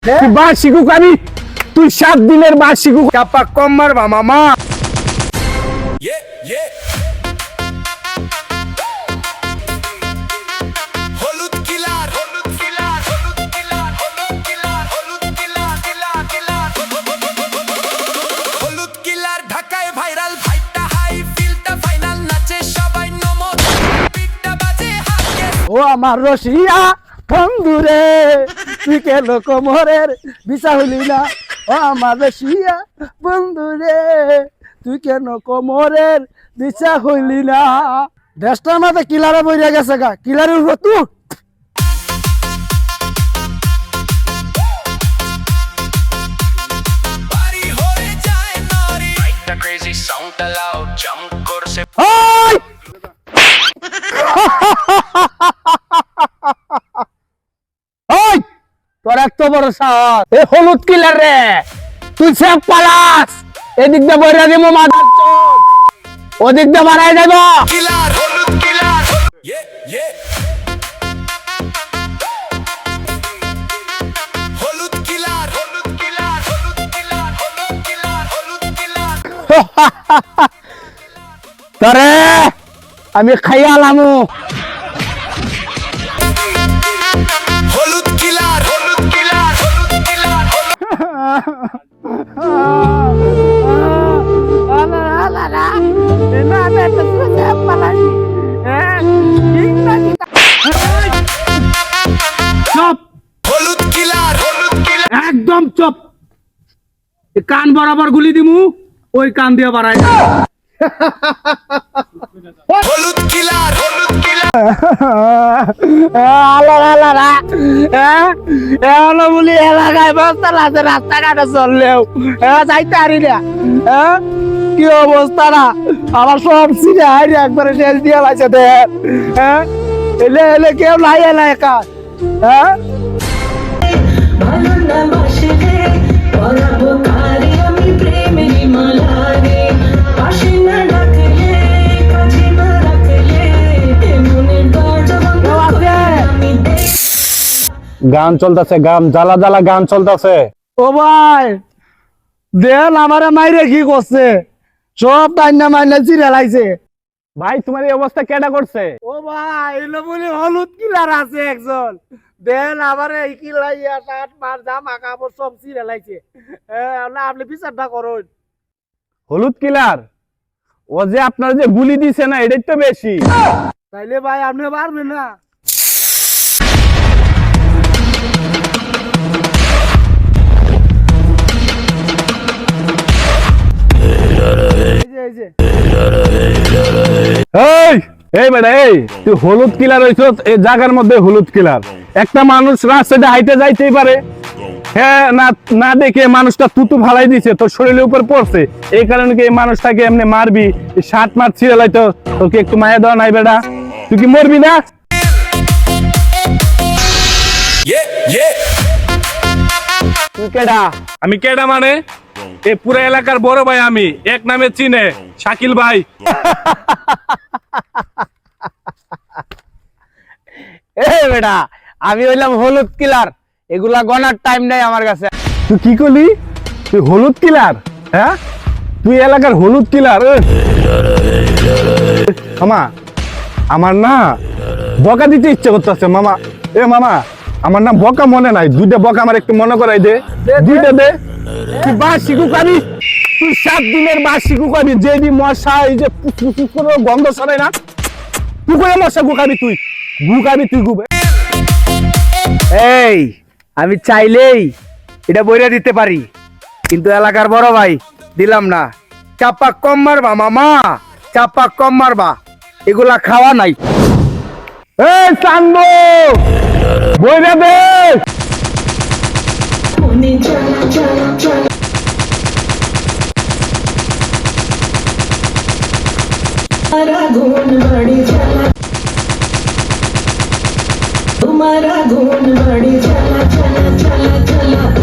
শিখুক আমি, তুই 7 দিনের বাস শিখুক। চাপা কম মারবা মামা। ও আমার রসিয়া বন্ধুরে, তুই কেন কোমরের বিছা হইলি না? ও আমার রসিয়া বন্ধুরে, তুই কেন কোমরের বিছা হইলি না? দেশটার মাঝে কিলারে বইরা গেছে গা, কিলারের উপর তুই তোর এত বড় সাহস, এ হলুদ কিলার রে, তুই সব পালাস। এদিক দিয়ে বইরা দিব মাদার চোদ, ওদিক দিয়ে মারাই যাব। কিলার হলুদ কিলার, হলুদ কিলার, হলুদ কিলার, হলুদ কিলার, হলুদ কিলার, হলুদ কিলার। তরে আমি খাইয়ালামু। একদম চুপ, কান বরাবর গুলি দিমু, ওই কান দিয়ে বাড়াই। হলুদ কিলার, হলুদ কিলার। বলি এলাকায় বস্তা আছে, রাস্তাঘাটে চললেও যাইতে পারি না। কি অবস্থা না আমার, সব সিনে হাইরে একবারে শেষ দিয়ে লাগছে। দেখ এলে এলে কেউ নাই এলাকা। গান চলতেছে, গান জ্বালা জ্বালা গান চলতেছে। ও ভাই দেন আমারে মাইরে কি করছে, সব টাইনা মাইনা চিরে লাইছে। ভাই তোমার এই অবস্থা কেডা করছে? ও ভাই এলো বলে হলুদ কিলার আছে একজন, দেন আমারে এই কিলাইয়া শার্ট মার জামা কাপড় সব চিরে লাইছে। না আপনি বিচারটা করুন। হলুদ কিলার ও যে আপনার যে গুলি দিছে না, এটাই তো বেশি। তাইলে ভাই আপনি পারবেন না? তুই হলুদ কিলার হইছ, এই জায়গার মধ্যে হলুদ কিলার। একটা মানুষ রাস্তাতে হাইটে যাইতেই পারে, হ্যাঁ না দেখে মানুষটা তুতু ফালাই দিছে, তোর শরীরের উপর পড়ছে, এই কারণে কি এই মানুষটাকে এমনি মারবি? 7 মাস ছিঁড়ে লাইতো, তোকে একটু মায়া দেওয়া নাই বেটা? তুই কি মরবি না? তুই কেডা? আমি কেডা মানে এই পুরো এলাকার বড় ভাই, আমি এক নামে চিনে, শাকিল ভাই। বেটা আমি হইলাম হলুদ কিলার, এগুলা গনার টাইম নাই আমার কাছে। তুই কি করলি? তুই হলুদ কিলার? হ্যাঁ তুই এলাকার হলুদ কিলার? মামা আমার না বকা দিতে ইচ্ছে করতেছে মামা। মামা আমার না বকা মনে নাই, 2টা বকা আমার একটু মনে করাই দে। 2টা দে। তুই বাস শিখুক আমি, তুই 7 দিনের বাস শিখুক আমি, যেদি মশা এই যে গন্ধ সরাই না, তুই করে মশা গুকাবি, তুই গুকাবি, তুই গুবে। এই আমি চাইলেই এটা বইরা দিতে পারি, কিন্তু এলাকার বড় ভাই দিলাম না। চাপা কম মারবা মামা, চাপা কম মারবা, এগুলা খাওয়া নাই। এই চান্দু বইরা দে। तुम्हारा धून बड़ी चला चला चला चला।